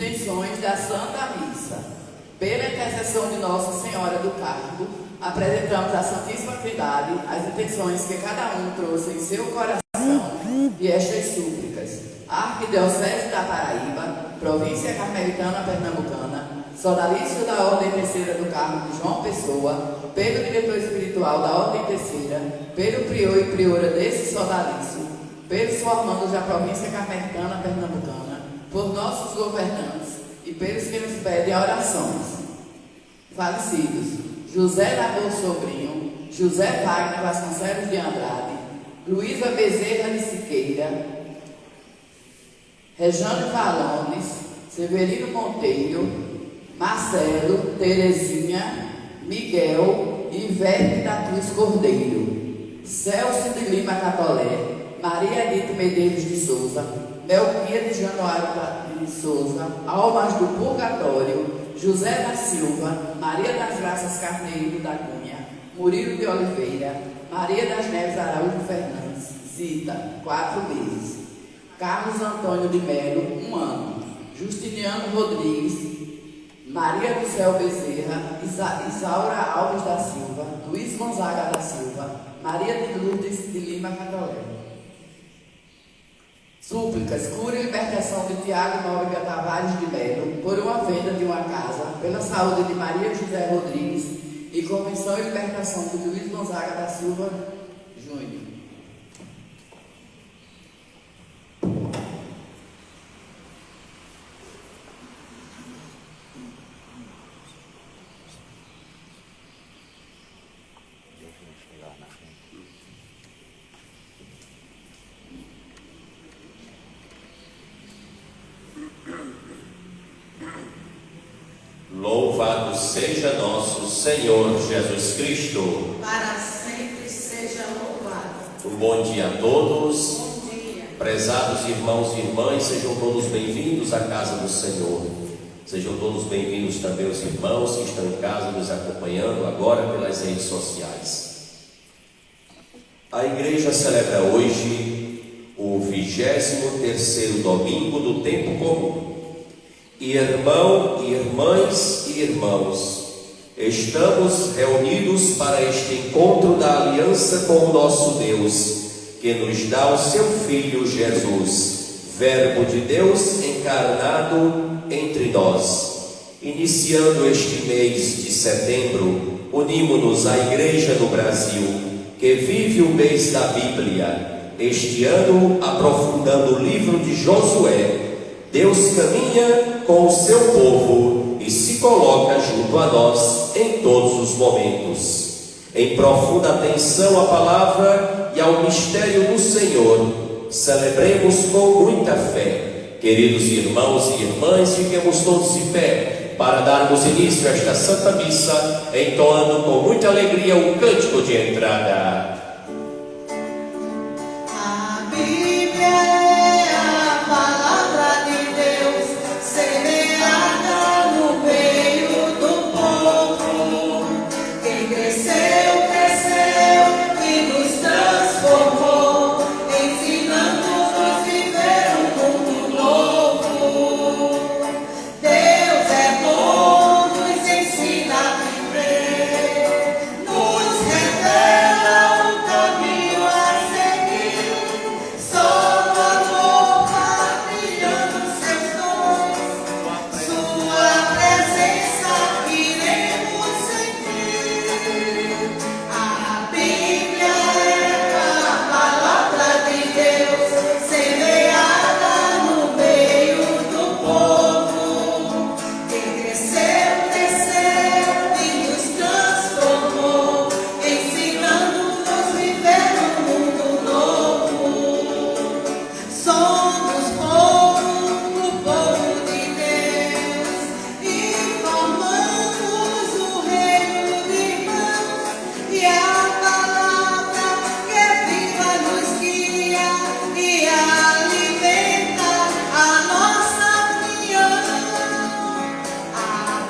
Intenções da Santa Missa. Pela intercessão de Nossa Senhora do Carmo, apresentamos à Santíssima Trindade as intenções que cada um trouxe em seu coração e estas súplicas. Arquidiocese da Paraíba, Província Carmelitana Pernambucana, Sodalício da Ordem Terceira do Carmo de João Pessoa, pelo diretor espiritual da Ordem Terceira, pelo prior e priora desse sodalício, pelos formandos da Província Carmelitana Pernambucana, por nossos governantes e pelos que nos pedem orações. Falecidos: José Labor Sobrinho, José Wagner Vasconcelos de Andrade, Luísa Bezerra de Siqueira, Rejane Valones, Severino Monteiro, Marcelo, Terezinha, Miguel e Ivete da Cruz Cordeiro, Celso de Lima Catolé, Maria Edith Medeiros de Souza, Melquia de Januário de Souza, Almas do Purgatório, José da Silva, Maria das Graças Carneiro da Cunha, Murilo de Oliveira, Maria das Neves Araújo Fernandes, Zita, 4 meses, Carlos Antônio de Melo, 1 ano, Justiniano Rodrigues, Maria do Céu Bezerra, Isaura Alves da Silva, Luiz Gonzaga da Silva, Maria de Lourdes de Lima Catolé. Súplicas: cura e libertação de Tiago Nóbrega Tavares de Melo por uma venda de uma casa, pela saúde de Maria José Rodrigues e convenção e libertação de Luiz Gonzaga da Silva Júnior. Louvado seja nosso Senhor Jesus Cristo. Para sempre seja louvado. Um bom dia a todos. Bom dia. Prezados irmãos e irmãs, sejam todos bem-vindos à casa do Senhor. Sejam todos bem-vindos também os irmãos que estão em casa nos acompanhando agora pelas redes sociais. A igreja celebra hoje o 23º domingo do tempo comum. Irmão, irmãs e irmãos, estamos reunidos para este encontro da aliança com o nosso Deus, que nos dá o seu Filho Jesus, Verbo de Deus encarnado entre nós. Iniciando este mês de setembro, unimos-nos à Igreja do Brasil, que vive o mês da Bíblia. Este ano, aprofundando o livro de Josué, Deus caminha com o seu povo e se coloca junto a nós em todos os momentos. Em profunda atenção à palavra e ao mistério do Senhor, celebremos com muita fé. Queridos irmãos e irmãs, fiquemos todos de pé para darmos início a esta Santa Missa, entoando com muita alegria o cântico de entrada. A Bíblia é a palavra de Deus, semeada no meio do povo. Quem cresceu, cresceu e nos transformou, ensinando-nos a viver um mundo novo. Deus é bom, nos ensina a viver, nos revela o caminho a seguir. Só no amor partilhando seus dons, sua presença iremos sentir. A Bíblia é a palavra de Deus, semeada no meio do povo. Quem cresceu, cresceu e nos transformou, ensinando-nos a viver um mundo novo. Somos o povo de Deus, e formamos o reino de Deus. E a palavra que é viva nos guia e alimenta a nossa união. A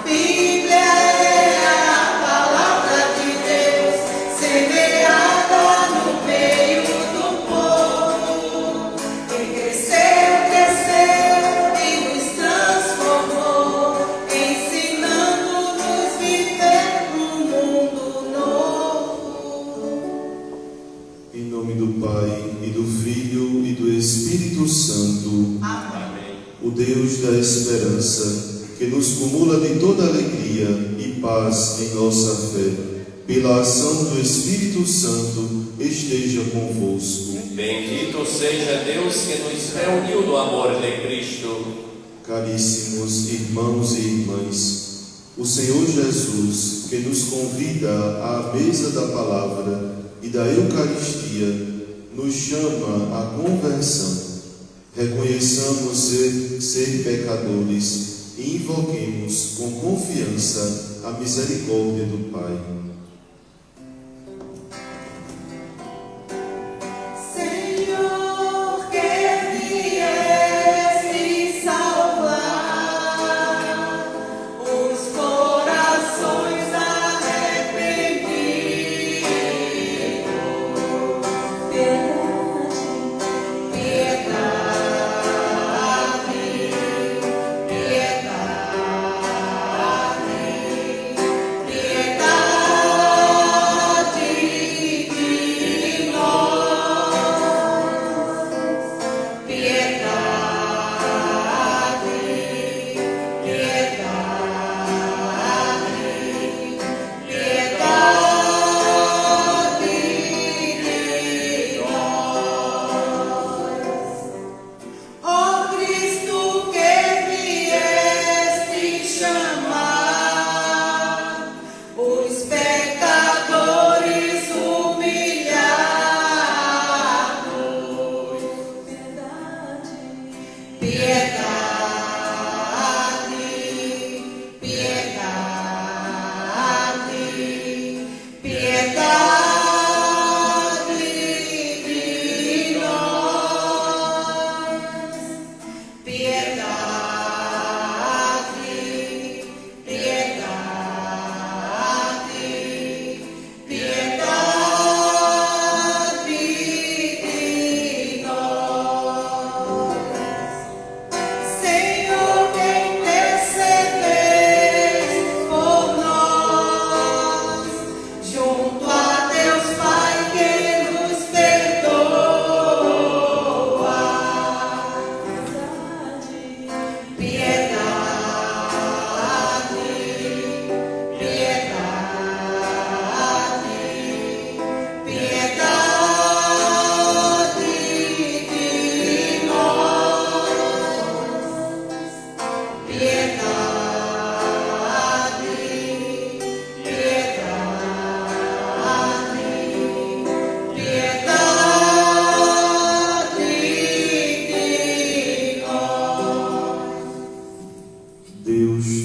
Bíblia é a palavra de Deus, semeada no meio do povo. Quem cresceu, cresceu e nos transformou, Pai, e do Filho, e do Espírito Santo. Amém. O Deus da esperança, que nos cumula de toda alegria e paz em nossa fé, pela ação do Espírito Santo, esteja convosco. Bendito seja Deus que nos reuniu no amor de Cristo. Caríssimos irmãos e irmãs, o Senhor Jesus, que nos convida à mesa da palavra e da Eucaristia, nos chama à conversão. Reconheçamos ser pecadores e invoquemos com confiança a misericórdia do Pai. Senhor, que vieste salvar os corações arrependidos,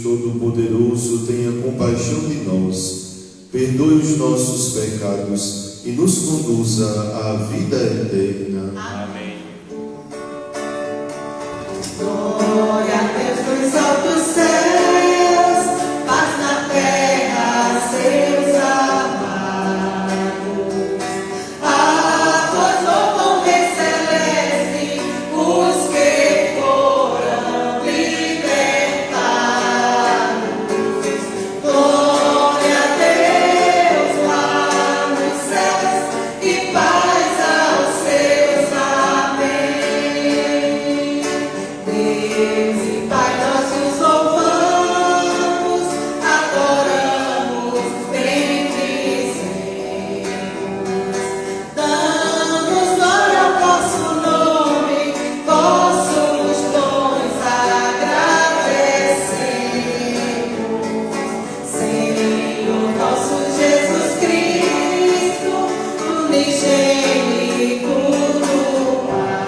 Todo-Poderoso, tenha compaixão de nós, perdoe os nossos pecados e nos conduza à vida eterna. Amém. glória a Deus nos altos céus, paz na terra, seus amados. Voz louvam o Rei celeste, os que foram libertados. Glória a Deus lá nos céus e paz aos seus. Amém. Deus e Pai, nós os louvamos, adoramos, bendizemos, damos glória ao vosso nome, vossos dons agradecemos. Senhor nosso Jesus Cristo, unigênito do Pai,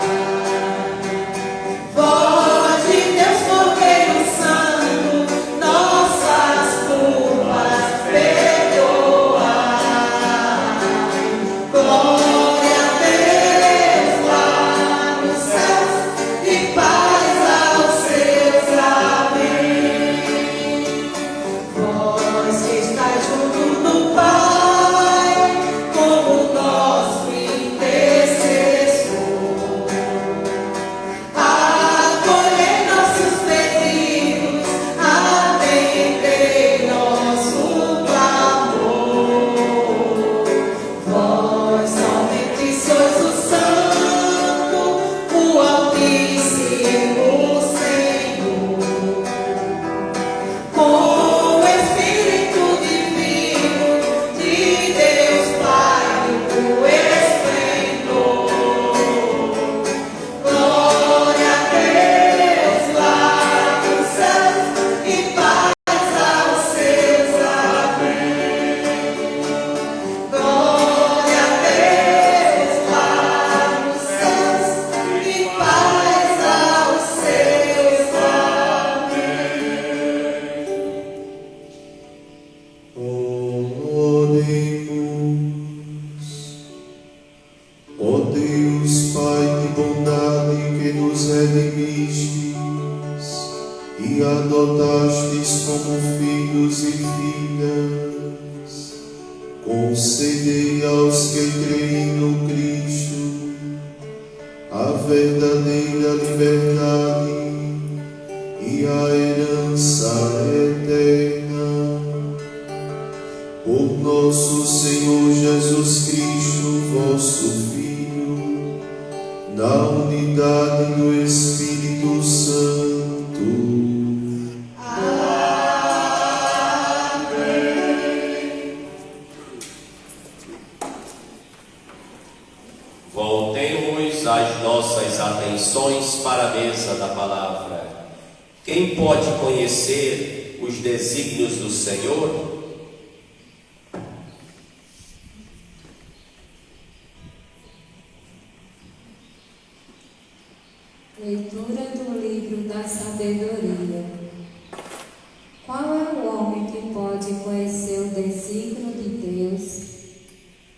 voz de Deus, Cordeiro Santo, nossas culpas perdoai. Glória a Deus lá nos céus e paz aos seus. Amém. Vós que estáis junto do Pai, como nosso redimistes e adotastes como filhos e filhas. Concedei aos que creem no Cristo a verdadeira liberdade e a herança eterna. Por nosso Senhor Jesus Cristo, vosso Filho, na unidade do Espírito Santo. Voltemos as nossas atenções para a mesa da palavra. Quem pode conhecer os desígnios do Senhor? Leitura do livro da sabedoria. Qual é o homem que pode conhecer o desígnio de Deus?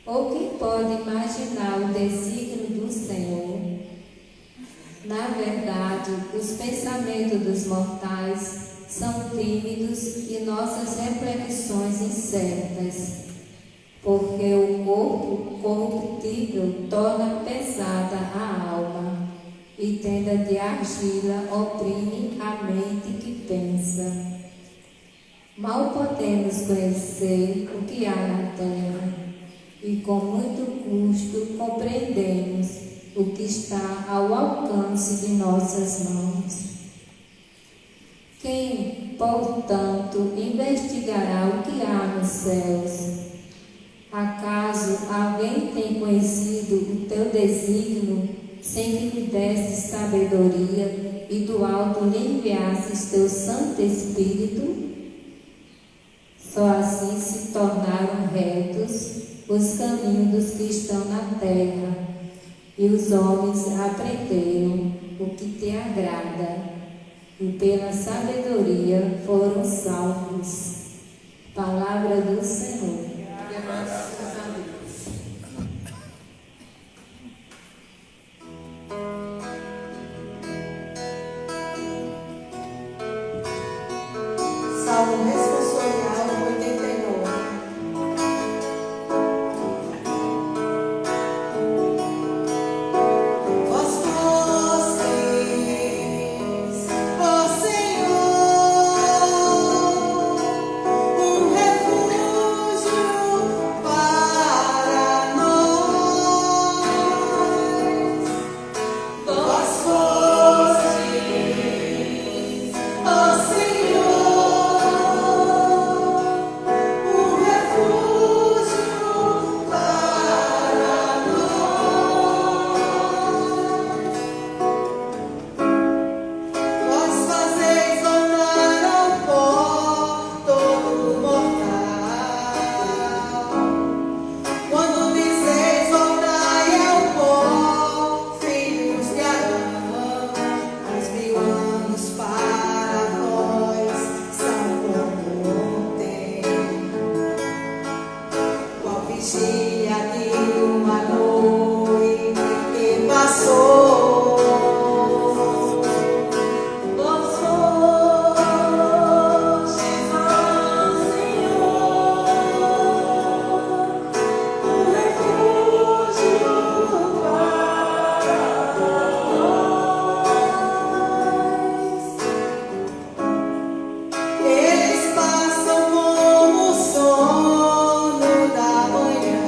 Ou quem pode imaginar o desígnio do Senhor? Na verdade, os pensamentos dos mortais são tímidos e nossas reflexões incertas, porque o corpo corruptível torna pesada a alma, e tenda de argila oprime a mente que pensa. Mal podemos conhecer o que há na terra, e com muito custo compreendemos o que está ao alcance de nossas mãos. Quem, portanto, investigará o que há nos céus? Acaso alguém tem conhecido o teu desígnio, sem que lhe desse sabedoria e do alto lhe enviasses teu Santo Espírito? Só assim se tornaram retos os caminhos dos que estão na terra, e os homens aprenderam o que te agrada, e pela sabedoria foram salvos. Palavra do Senhor. Graças a Deus. Salmo responsorial 89. Vós fostes, ó Senhor, um refúgio para nós. Vós fostes, ó Senhor, um refúgio para nós. Vós fazeis tornar ao pó todo mortal. Quando dizeis voltai ao pó, filhos de Adão, os 1000 anos para vós são como ontem. Qual vigia de uma noite que passou. Vós fostes, ó Senhor, um refúgio para nós. Eles passam como o sono da manhã,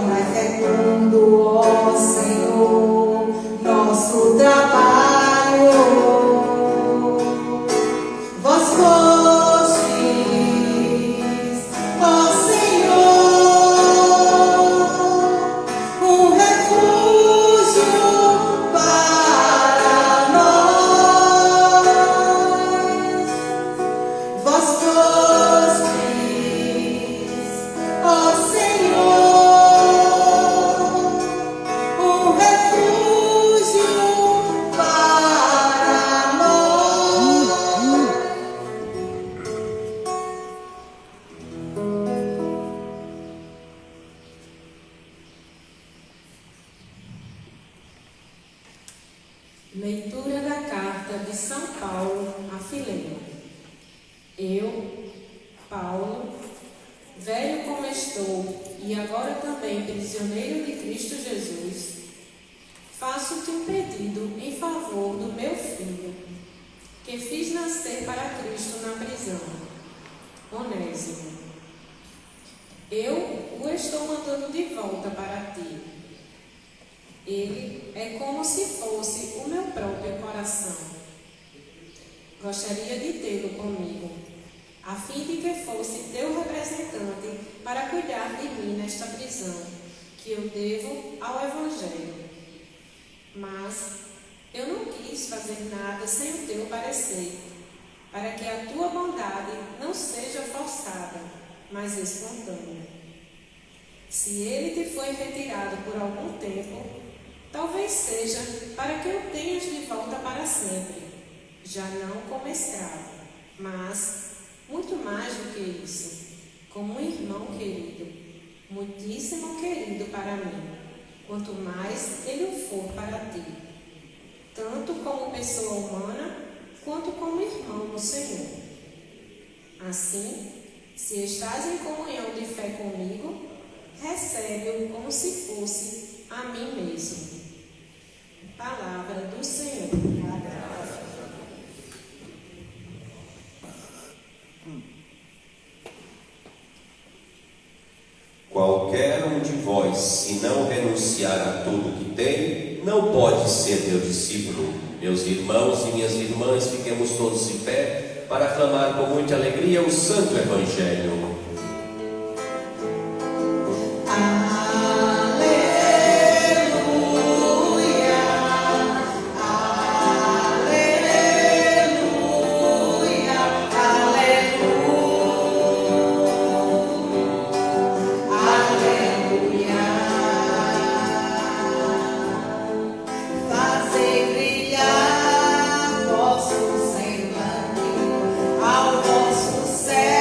tornai fecundo, ó Senhor, nosso trabalho. Vós fostes, ó Senhor, um refúgio para nós. Vós fostes, ó Senhor, um refúgio para nós. Leitura da carta de São Paulo a Filemon. Eu, Paulo, velho como estou e agora também prisioneiro de Cristo Jesus, faço-te um pedido em favor do meu filho, que fiz nascer para Cristo na prisão, Onésimo. Eu o estou mandando de volta para ti. Ele é como se fosse o meu próprio coração. Gostaria de tê-lo comigo, a fim de que fosse teu representante para cuidar de mim nesta prisão, que eu devo ao Evangelho. Mas eu não quis fazer nada sem o teu parecer, para que a tua bondade não seja forçada, mas espontânea. Se ele te foi retirado por algum tempo, talvez seja para que o tenhas de volta para sempre, já não como escravo, mas, muito mais do que isso, como um irmão querido, muitíssimo querido para mim, quanto mais ele o for para ti, tanto como pessoa humana, quanto como irmão no Senhor. Assim, se estás em comunhão de fé comigo, recebe-o como se fosse a mim mesmo. Palavra do Senhor. Qualquer um de vós, se não renunciar a tudo que tem, não pode ser meu discípulo. Meus irmãos e minhas irmãs, fiquemos todos de pé para aclamar com muita alegria o Santo Evangelho. Ao vosso servo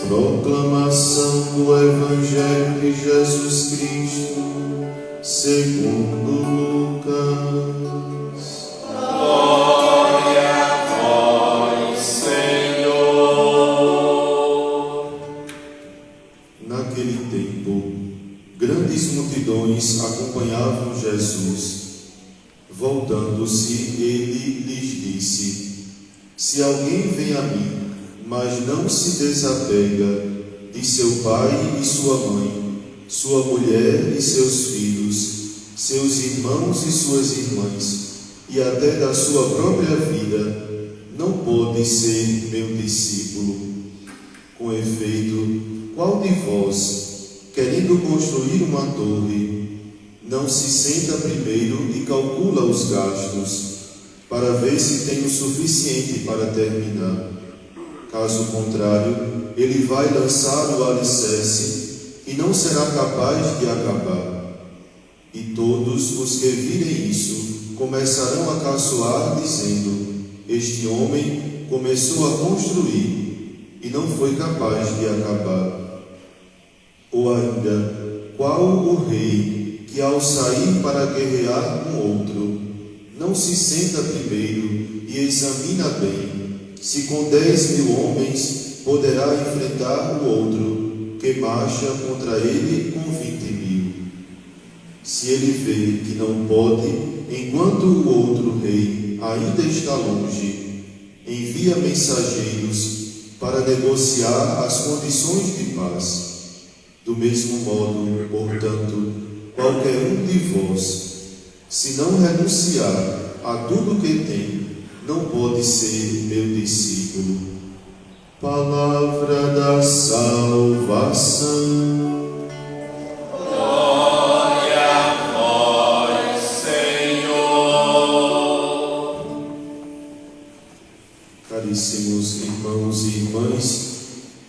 Proclamação do Evangelho de Jesus Cristo, segundo Lucas. Glória a vós, Senhor. Naquele tempo, grandes multidões acompanhavam Jesus. Voltando-se, ele lhes disse: Se alguém vem a mim, mas não se desapega de seu pai e sua mãe, sua mulher e seus filhos, seus irmãos e suas irmãs, e até da sua própria vida, não pode ser meu discípulo. Com efeito, qual de vós, querendo construir uma torre, não se senta primeiro e calcula os gastos, para ver se tem o suficiente para terminar? Caso contrário, ele vai lançar o alicerce e não será capaz de acabar. E todos os que virem isso começarão a caçoar, dizendo: este homem começou a construir e não foi capaz de acabar. Ou ainda, qual o rei que ao sair para guerrear com outro, não se senta primeiro e examina bem se com 10.000 homens poderá enfrentar o outro que marcha contra ele com 20.000? Se ele vê que não pode, enquanto o outro rei ainda está longe, envia mensageiros para negociar as condições de paz. Do mesmo modo, portanto, qualquer um de vós, se não renunciar a tudo que tem, não pode ser meu discípulo. Palavra da salvação. Caríssimos irmãos e irmãs,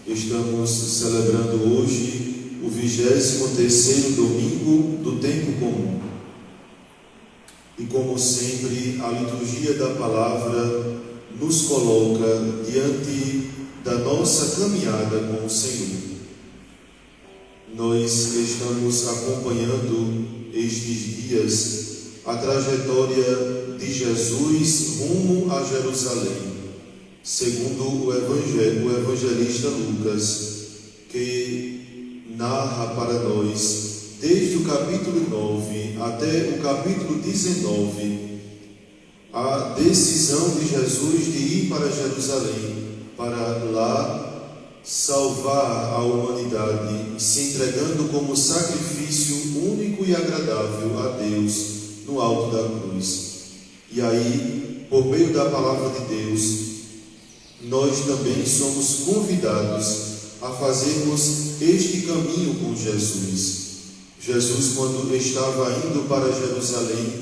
estamos celebrando hoje o 23º domingo do tempo comum. E como sempre, a liturgia da palavra nos coloca diante da nossa caminhada com o Senhor. Nós estamos acompanhando estes dias a trajetória de Jesus rumo a Jerusalém, segundo o evangelista Lucas, que narra para nós, desde o capítulo 9 até o capítulo 19, a decisão de Jesus de ir para Jerusalém, para lá salvar a humanidade, se entregando como sacrifício único e agradável a Deus no alto da cruz. E aí, por meio da palavra de Deus, nós também somos convidados a fazermos este caminho com Jesus. Jesus, quando estava indo para Jerusalém,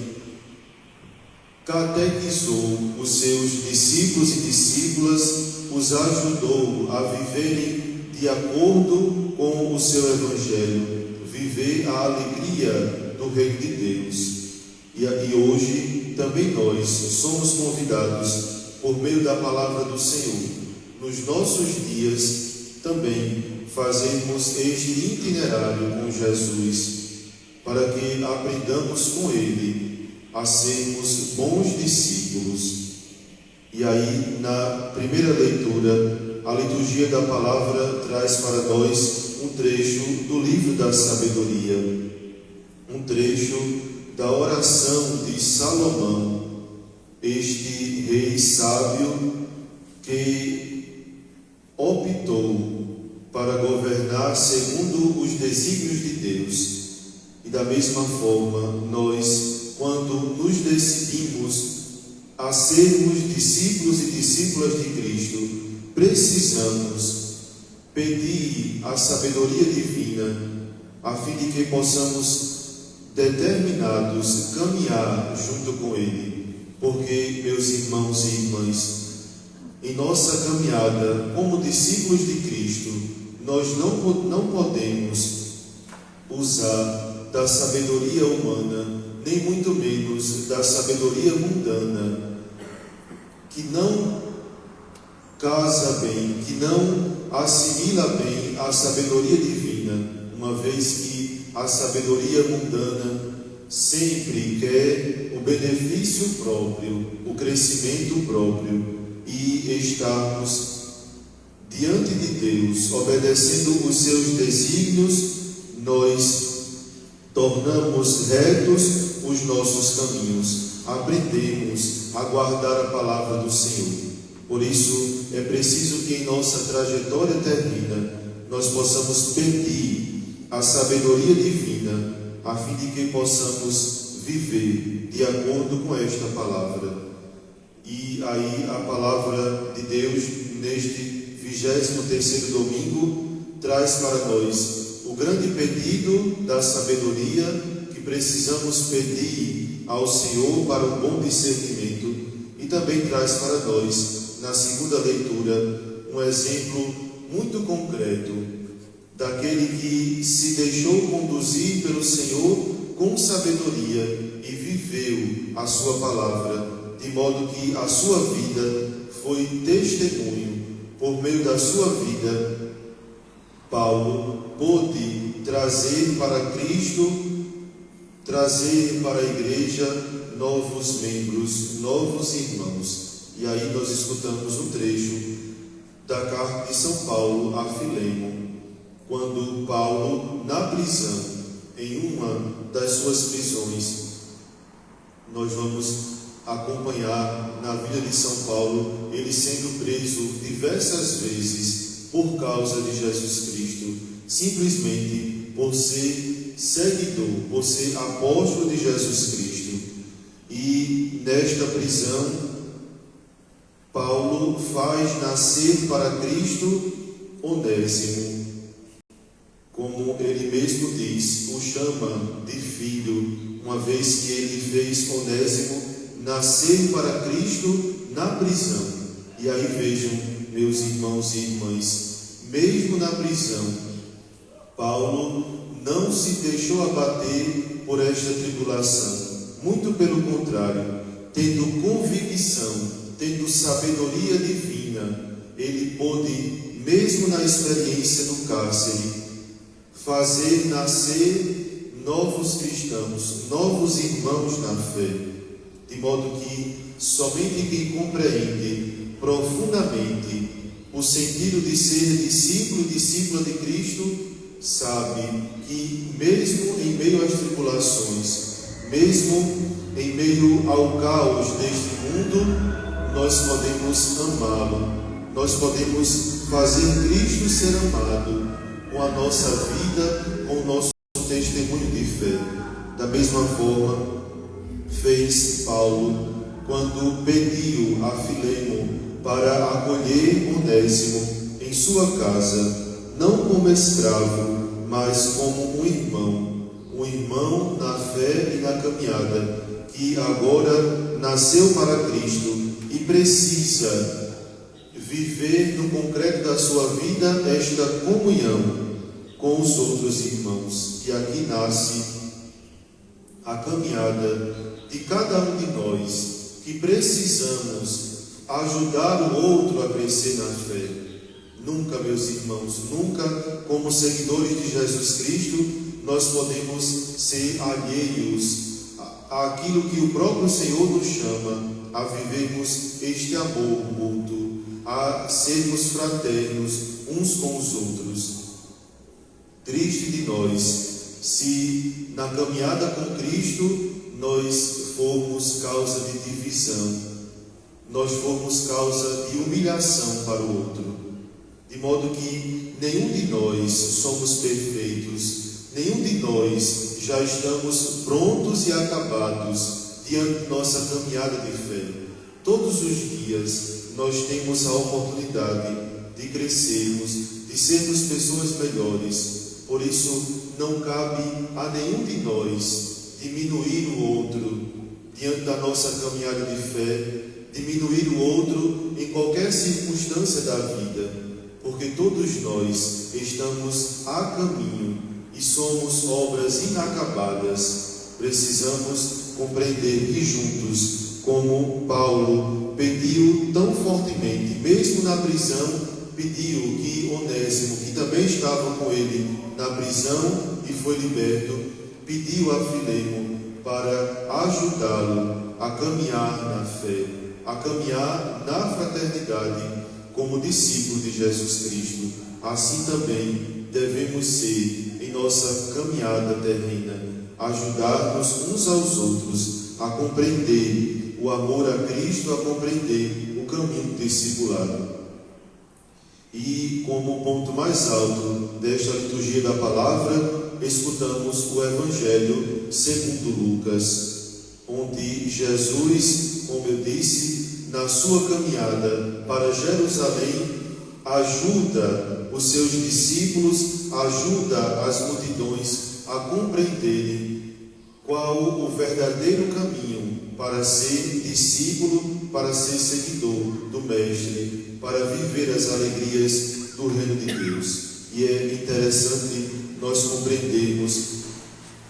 catequizou os seus discípulos e discípulas, os ajudou a viverem de acordo com o seu evangelho, viver a alegria do reino de Deus. E hoje também nós somos convidados, por meio da palavra do Senhor, nos nossos dias também fazermos este itinerário com Jesus, para que aprendamos com Ele a sermos bons discípulos. E aí, na primeira leitura, a liturgia da palavra traz para nós um trecho do livro da sabedoria, um trecho da oração de Salomão, este rei sábio que optou para governar segundo os desígnios de Deus. E da mesma forma, nós, quando nos decidimos a sermos discípulos e discípulas de Cristo, precisamos pedir a sabedoria divina, a fim de que possamos, determinados, caminhar junto com Ele. Porque, meus irmãos e irmãs, em nossa caminhada como discípulos de Cristo, nós não podemos usar da sabedoria humana, nem muito menos da sabedoria mundana, que não casa bem, que não assimila bem a sabedoria divina, uma vez que a sabedoria mundana sempre quer o benefício próprio, o crescimento próprio, e estarmos diante de Deus, obedecendo os seus desígnios, nós tornamos retos os nossos caminhos, aprendemos a guardar a palavra do Senhor. Por isso, é preciso que em nossa trajetória terrena nós possamos pedir a sabedoria divina, a fim de que possamos viver de acordo com esta palavra. E aí a palavra de Deus, neste 23º domingo, traz para nós o grande pedido da sabedoria que precisamos pedir ao Senhor para um bom discernimento, e também traz para nós, na segunda leitura, um exemplo muito concreto daquele que se deixou conduzir pelo Senhor com sabedoria e viveu a sua palavra, de modo que a sua vida foi testemunho. Por meio da sua vida, Paulo pôde trazer para Cristo, trazer para a igreja novos membros, novos irmãos. E aí nós escutamos um trecho da carta de São Paulo a Filemo, quando Paulo, na prisão, em uma das suas prisões, nós vamos acompanhar na vida de São Paulo, ele sendo preso diversas vezes por causa de Jesus Cristo, simplesmente por ser seguidor, por ser apóstolo de Jesus Cristo. E nesta prisão, Paulo faz nascer para Cristo Onésimo, como ele mesmo diz, o chama de filho, uma vez que ele fez Onésimo nascer para Cristo na prisão. E aí vejam, meus irmãos e irmãs, mesmo na prisão, Paulo não se deixou abater por esta tribulação, muito pelo contrário, tendo convicção, tendo sabedoria divina, ele pôde, mesmo na experiência do cárcere, fazer nascer novos cristãos, novos irmãos na fé, de modo que somente quem compreende profundamente o sentido de ser discípulo e discípula de Cristo sabe que mesmo em meio às tribulações, mesmo em meio ao caos deste mundo, nós podemos amá-lo, nós podemos fazer Cristo ser amado com a nossa vida, com o nosso testemunho de fé. Da mesma forma, fez Paulo quando pediu a Filemo para acolher Onésimo em sua casa, não como escravo, mas como um irmão na fé e na caminhada, que agora nasceu para Cristo e precisa viver no concreto da sua vida esta comunhão com os outros irmãos. E aqui nasce a caminhada de cada um de nós, que precisamos ajudar o outro a crescer na fé. Nunca, meus irmãos, nunca, como seguidores de Jesus Cristo, nós podemos ser alheios àquilo que o próprio Senhor nos chama, a vivermos este amor mútuo, a sermos fraternos uns com os outros. Triste de nós, se na caminhada com Cristo nós formos causa de divisão, nós formos causa de humilhação para o outro, de modo que nenhum de nós somos perfeitos, nenhum de nós já estamos prontos e acabados diante de nossa caminhada de fé. Todos os dias nós temos a oportunidade de crescermos, de sermos pessoas melhores. Por isso não cabe a nenhum de nós diminuir o outro diante da nossa caminhada de fé, diminuir o outro em qualquer circunstância da vida, porque todos nós estamos a caminho e somos obras inacabadas. Precisamos compreender que juntos, como Paulo pediu tão fortemente, mesmo na prisão, pediu que Onésimo, que também estava com ele na prisão e foi liberto, pediu a Filemo para ajudá-lo a caminhar na fé, a caminhar na fraternidade como discípulo de Jesus Cristo. Assim também devemos ser em nossa caminhada terrena, ajudar-nos uns aos outros a compreender o amor a Cristo, a compreender o caminho do discipulado. E como ponto mais alto desta liturgia da palavra, escutamos o Evangelho segundo Lucas, onde Jesus, como eu disse, na sua caminhada para Jerusalém, ajuda os seus discípulos, ajuda as multidões a compreenderem qual o verdadeiro caminho para ser discípulo, para ser seguidor do Mestre, para viver as alegrias do reino de Deus. E é interessante nós compreendermos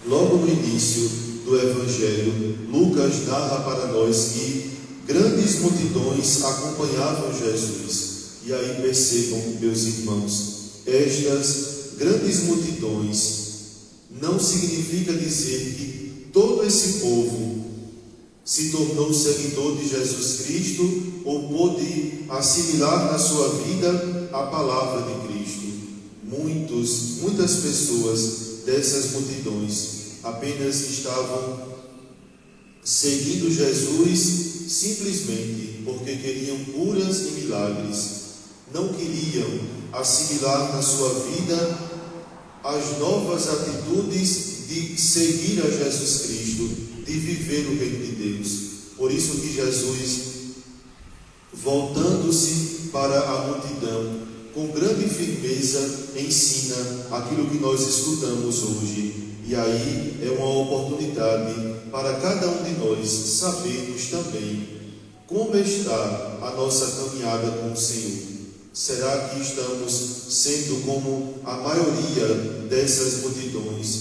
Logo no início do Evangelho, Lucas narra para nós que grandes multidões acompanhavam Jesus. E aí percebam, meus irmãos, estas grandes multidões não significa dizer que todo esse povo se tornou seguidor de Jesus Cristo ou pôde assimilar na sua vida a palavra de Cristo. Muitas pessoas dessas multidões apenas estavam seguindo Jesus simplesmente porque queriam curas e milagres. Não queriam assimilar na sua vida as novas atitudes de seguir a Jesus Cristo, de viver o reino de Deus. Por isso que Jesus, voltando-se para a multidão, com grande firmeza ensina aquilo que nós escutamos hoje. E aí é uma oportunidade para cada um de nós sabermos também como está a nossa caminhada com o Senhor. Será que estamos sendo como a maioria dessas multidões,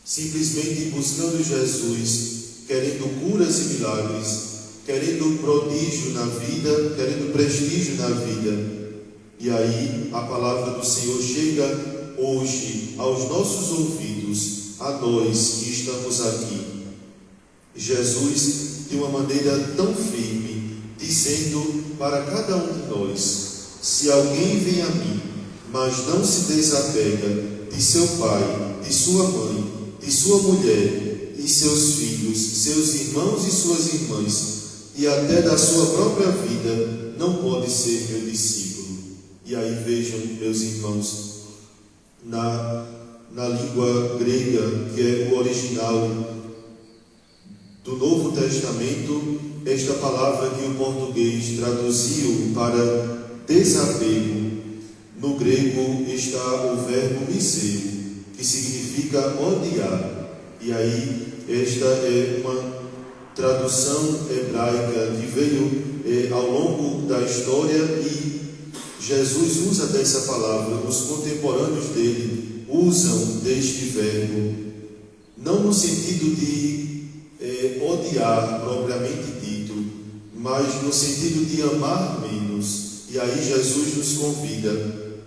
simplesmente buscando Jesus, querendo curas e milagres, querendo prodígio na vida, querendo prestígio na vida? E aí a palavra do Senhor chega hoje aos nossos ouvidos, a nós que estamos aqui. Jesus, de uma maneira tão firme, dizendo para cada um de nós: se alguém vem a mim, mas não se desapega de seu pai, de sua mãe, de sua mulher e seus filhos, seus irmãos e suas irmãs, e até da sua própria vida, não pode ser meu discípulo. E aí vejam, meus irmãos, na língua grega, que é o original do Novo Testamento, esta palavra que o português traduziu para desapego, no grego está o verbo miseu, que significa odiar. E aí esta é uma tradução hebraica que veio ao longo da história, e Jesus usa dessa palavra. Os contemporâneos dele usam deste verbo, não no sentido de odiar propriamente dito, mas no sentido de amar menos. E aí Jesus nos convida,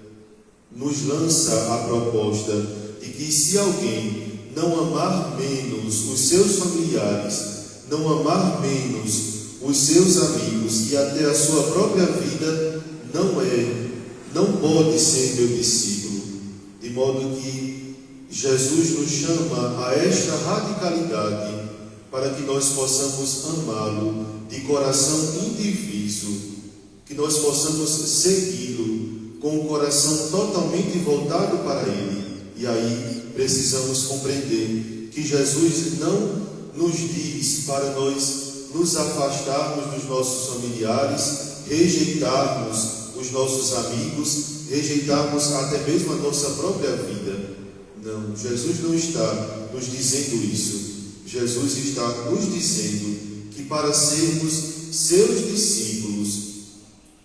nos lança a proposta de que se alguém não amar menos os seus familiares, não amar menos os seus amigos e até a sua própria vida, não pode ser meu discípulo. De modo que Jesus nos chama a esta radicalidade para que nós possamos amá-lo de coração indiviso, que nós possamos segui-lo com o coração totalmente voltado para Ele. E aí precisamos compreender que Jesus não nos diz para nós nos afastarmos dos nossos familiares, rejeitarmos os nossos amigos, rejeitarmos até mesmo a nossa própria vida. Não, Jesus não está nos dizendo isso. Jesus está nos dizendo que para sermos seus discípulos,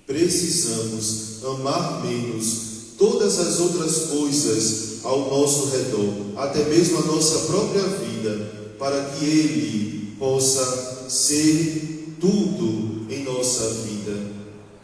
precisamos amar menos todas as outras coisas ao nosso redor, até mesmo a nossa própria vida, para que Ele possa ser tudo em nossa vida.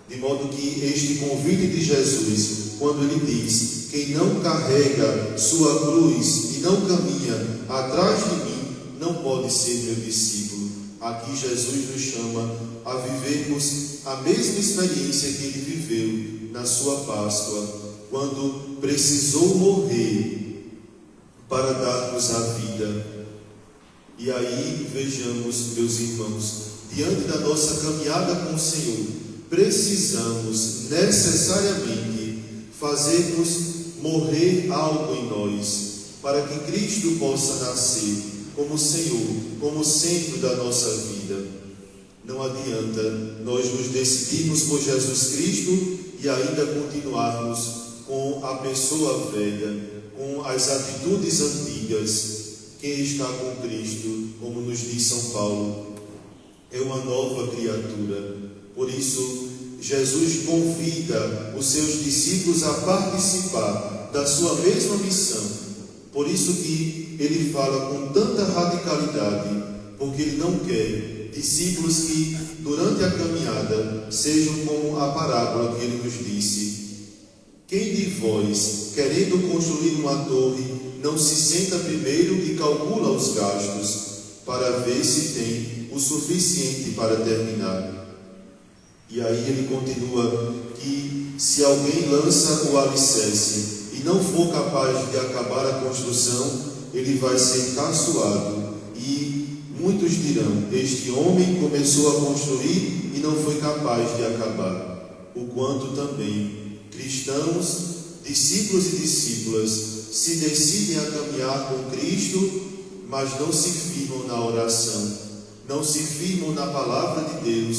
De modo que este convite de Jesus, quando Ele diz: quem não carrega sua cruz e não caminha atrás de mim, não pode ser meu discípulo. Aqui Jesus nos chama a vivermos a mesma experiência que Ele viveu na sua Páscoa, quando precisou morrer para dar-nos a vida. E aí vejamos, meus irmãos, diante da nossa caminhada com o Senhor, precisamos necessariamente fazermos morrer algo em nós, para que Cristo possa nascer como Senhor, como centro da nossa vida. Não adianta nós nos decidirmos por Jesus Cristo e ainda continuarmos com a pessoa velha, com as atitudes antigas. Quem está com Cristo, como nos diz São Paulo, é uma nova criatura. Por isso, Jesus convida os seus discípulos a participar da sua mesma missão. Por isso que que ele fala com tanta radicalidade, porque ele não quer discípulos que, durante a caminhada, sejam como a parábola que ele nos disse. Quem de vós, querendo construir uma torre, não se senta primeiro e calcula os gastos, para ver se tem o suficiente para terminar? E aí ele continua que se alguém lança o alicerce e não for capaz de acabar a construção, ele vai ser caçoado. E muitos dirão: este homem começou a construir e não foi capaz de acabar. O quanto também cristãos, discípulos e discípulas, se decidem a caminhar com Cristo, mas não se firmam na oração, não se firmam na palavra de Deus,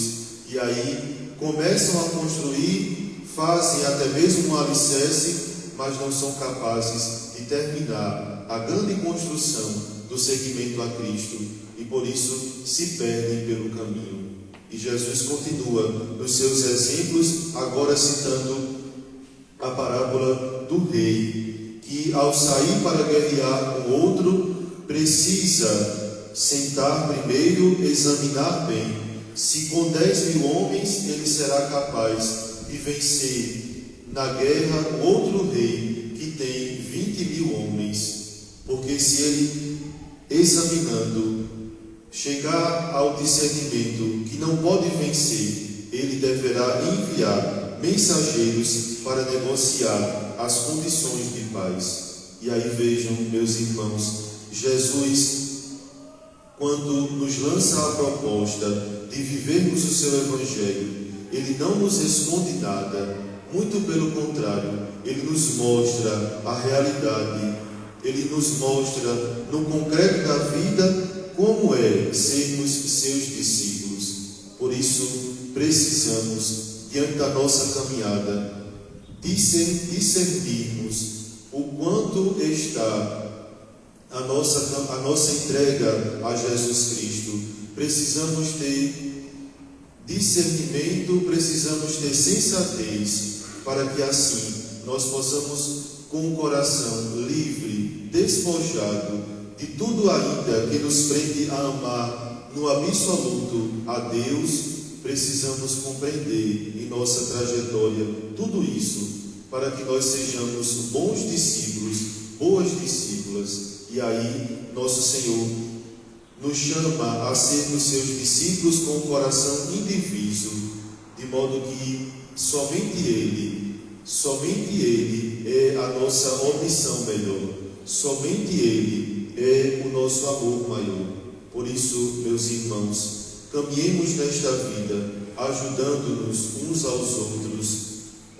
e aí começam a construir, fazem até mesmo um alicerce, mas não são capazes de terminar a grande construção do seguimento a Cristo, e por isso se perdem pelo caminho. E Jesus continua nos seus exemplos, agora citando a parábola do rei, que ao sair para guerrear com outro, precisa sentar primeiro, examinar bem se com 10.000 homens ele será capaz de vencer na guerra outro rei que tem 20.000 homens. Porque se ele, examinando, chegar ao discernimento que não pode vencer, ele deverá enviar mensageiros para negociar as condições de paz. E aí vejam, meus irmãos, Jesus, quando nos lança a proposta de vivermos o seu Evangelho, ele não nos esconde nada, muito pelo contrário, ele nos mostra a realidade, ele nos mostra no concreto da vida como é sermos seus discípulos. Por isso, precisamos, diante da nossa caminhada, discernirmos o quanto está a nossa entrega a Jesus Cristo. Precisamos ter discernimento, precisamos ter sensatez, para que assim nós possamos, com o coração livre, despojado de tudo ainda que nos prende a amar no absoluto a Deus, precisamos compreender em nossa trajetória tudo isso, para que nós sejamos bons discípulos, boas discípulas. E aí, nosso Senhor nos chama a sermos seus discípulos com o coração indiviso, de modo que somente Ele é a nossa opção melhor, somente Ele é o nosso amor maior. Por isso, meus irmãos, caminhemos nesta vida, ajudando-nos uns aos outros,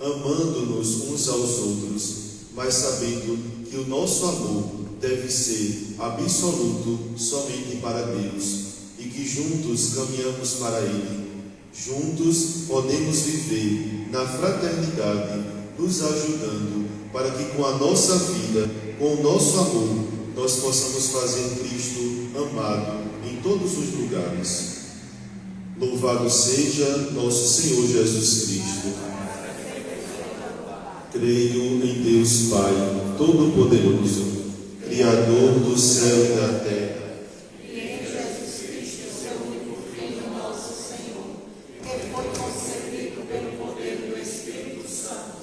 amando-nos uns aos outros, mas sabendo que o nosso amor deve ser absoluto somente para Deus, e que juntos caminhamos para Ele. Juntos podemos viver na fraternidade, nos ajudando, para que com a nossa vida, com o nosso amor, nós possamos fazer Cristo amado em todos os lugares. Louvado seja nosso Senhor Jesus Cristo. Creio em Deus Pai Todo-Poderoso, Criador do céu e da terra, E em Jesus Cristo, seu único Filho, nosso Senhor, que foi concebido pelo poder do Espírito Santo,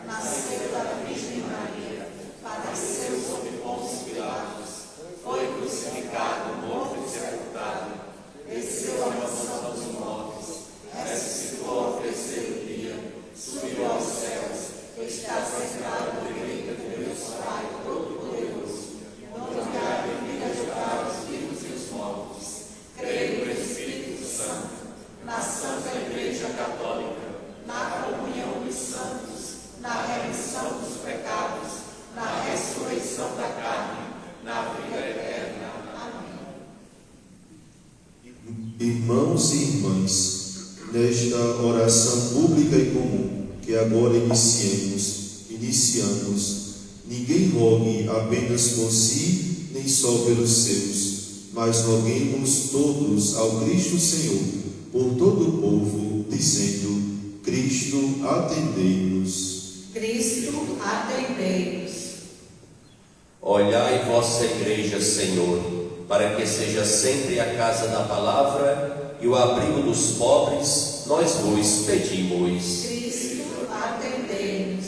nasceu da Virgem Maria, padeceu sob Pôncio Pilatos, foi crucificado, morto e sepultado, desceu à mansão dos mortos, ressuscitou ao terceiro dia, subiu aos céus, está sentado à direita de Deus Pai Todo-Poderoso, onde há de vir a julgar os vivos e os mortos. Creio no Espírito Santo, na Santa Igreja Católica, na comunhão dos santos, na remissão dos pecados, na ressurreição da carne, na vida eterna. Amém. Irmãos e irmãs, nesta oração pública e comum que agora iniciamos, ninguém rogue apenas por si, nem só pelos seus, mas roguemos todos ao Cristo Senhor, por todo o povo, dizendo: Cristo, atendei-nos. Cristo, atendei-nos. Olhai vossa igreja, Senhor, para que seja sempre a casa da palavra e o abrigo dos pobres, nós vos pedimos. Cristo, atendei-nos.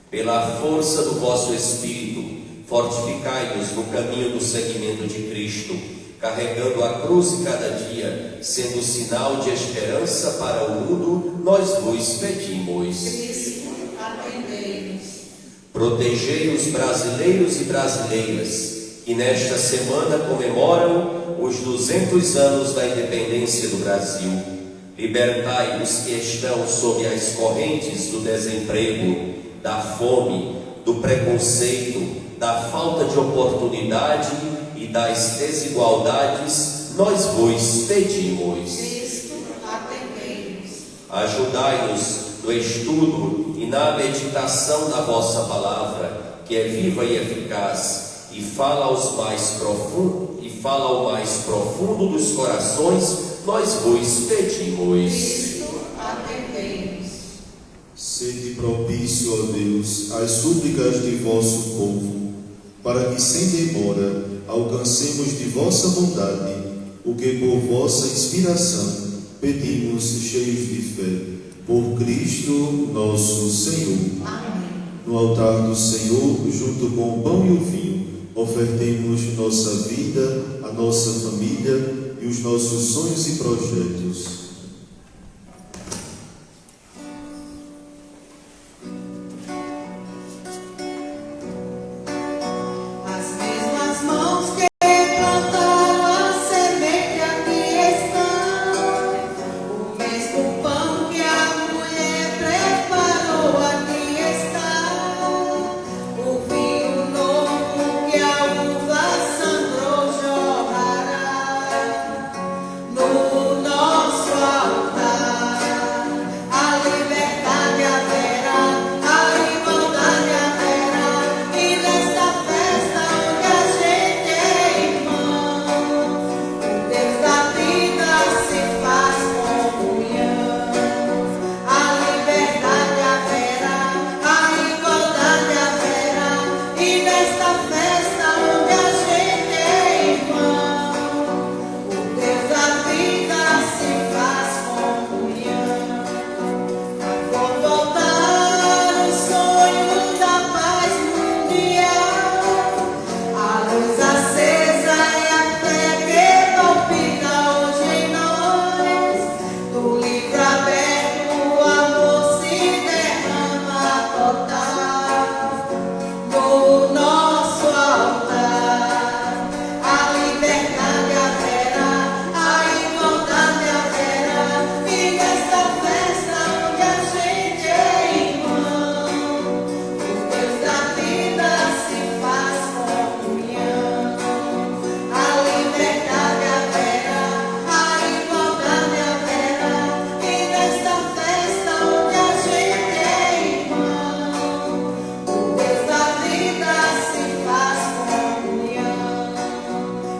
Pela força do vosso Espírito, fortificai-nos no caminho do seguimento de Cristo, carregando a cruz cada dia, sendo sinal de esperança para o mundo, nós vos pedimos. Cristo, atendei-nos. Protegei os brasileiros e brasileiras que nesta semana comemoram os 200 anos da independência do Brasil. Libertai os que estão sob as correntes do desemprego, da fome, do preconceito, da falta de oportunidade e das desigualdades, nós vos pedimos. Cristo, atendei-nos. Ajudai-nos no estudo e na meditação da vossa palavra, que é viva e eficaz, e fala ao mais profundo dos corações, nós vos pedimos. Cristo, atendei-nos. Sede propício, ó Deus, às súplicas de vosso povo, para que sem demora alcancemos de vossa bondade o que por vossa inspiração pedimos cheios de fé. Por Cristo nosso Senhor. Amém. No altar do Senhor, junto com o pão e o vinho, ofertemos nossa vida, a nossa família e os nossos sonhos e projetos. As mesmas mãos que plantaram a semente aqui estão, o mesmo pão que a mulher preparou aqui está, o vinho novo que a uva sangrou jorrará no nosso altar. A liberdade haverá, a igualdade haverá, e nesta festa onde a gente é irmão, o Deus da vida se faz comunhão. A liberdade haverá, a igualdade haverá, e nesta festa onde a gente é irmão, o Deus da vida se faz comunhão. Vou voltar o sonho da paz mundial, a luz acesa e a fé que palpita hoje em nós. Do livro aberto o amor se derrama total. No nosso altar, a liberdade haverá, a igualdade haverá, e nesta festa onde a gente é irmão, o Deus da vida se faz comunhão. A liberdade haverá, a igualdade haverá, e nesta festa onde a gente é irmão, o Deus da vida se faz comunhão.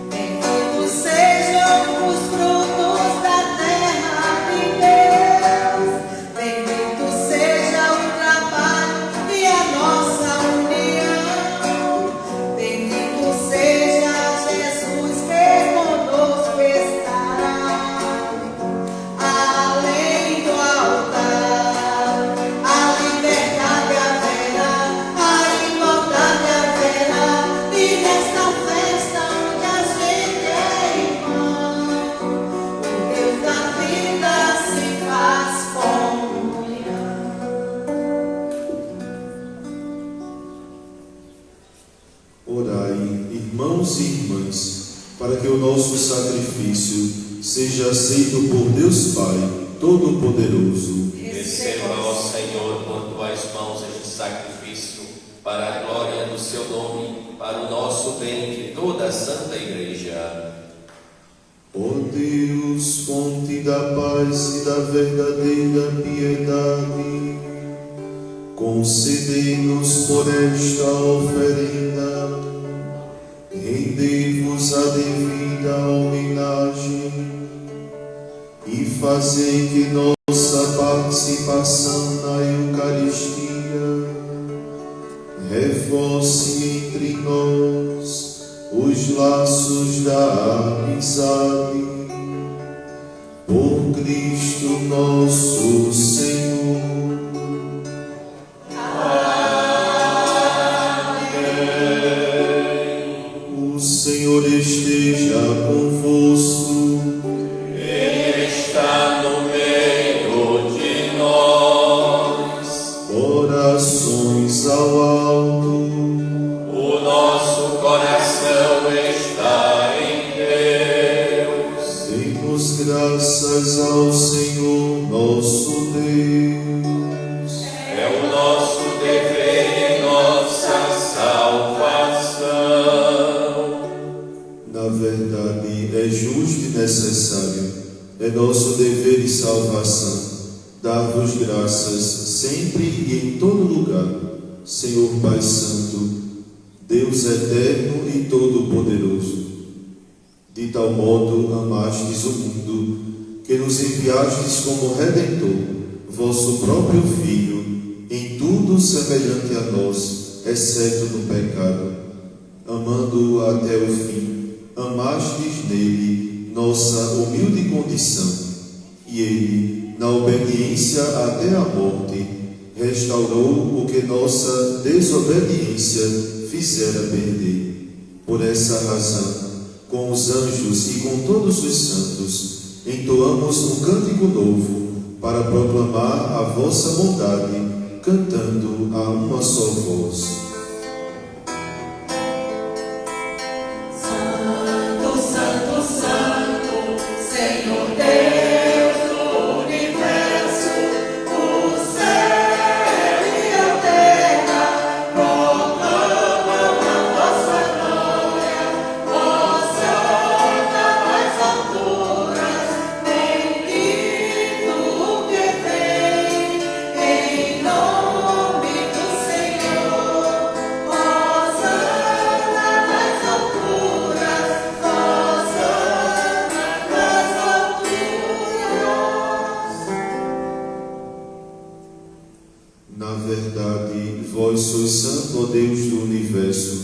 Benditos sejam os frutos da terra de Deus. Bendito seja o trabalho e a nossa união. Bendito seja Jesus que conosco estará. Além do altar, a liberdade haverá, a igualdade haverá, e nesta festa onde a gente é irmão, o Deus da vida se faz comunhão. Orai, irmãos e irmãs, para que o nosso sacrifício seja aceito por Deus Pai Todo-Poderoso. Receba, ó Senhor, por tuas mãos este sacrifício, para a glória do seu nome, para o nosso bem de toda a Santa Igreja. Ó Deus, fonte da paz e da verdadeira piedade, concedei-nos por esta oferenda, rendei-vos a devida homenagem e fazei que nossa participação na Eucaristia reforce entre nós nos laços da amizade, por Cristo nosso Senhor. Amém. O Senhor esteja convosco. Ele está no meio de nós. Corações ao alto. O nosso coração está em Deus. Demos graças ao Senhor nosso Deus. É o nosso dever e nossa salvação. Na verdade, é justo e necessário, é nosso dever e salvação, dar-vos graças sempre e em todo lugar, Senhor Pai Santo, Deus eterno e todo-poderoso. De tal modo amastes o mundo, que nos enviastes como Redentor, vosso próprio Filho, em tudo semelhante a nós, exceto no pecado. Amando-o até o fim, amastes nele nossa humilde condição, e ele, na obediência até a morte, restaurou o que nossa desobediência fizera perder. Por essa razão, com os anjos e com todos os santos, entoamos um cântico novo para proclamar a vossa bondade, cantando a uma só voz. Santo, Santo, Santo, Senhor Deus do universo, o céu e a terra proclamam a vossa glória, Hosana nas alturas, bendito o que vem em nome do Senhor, Hosana nas alturas, Hosana nas alturas. Na verdade, vós sois santo, ó Deus do universo,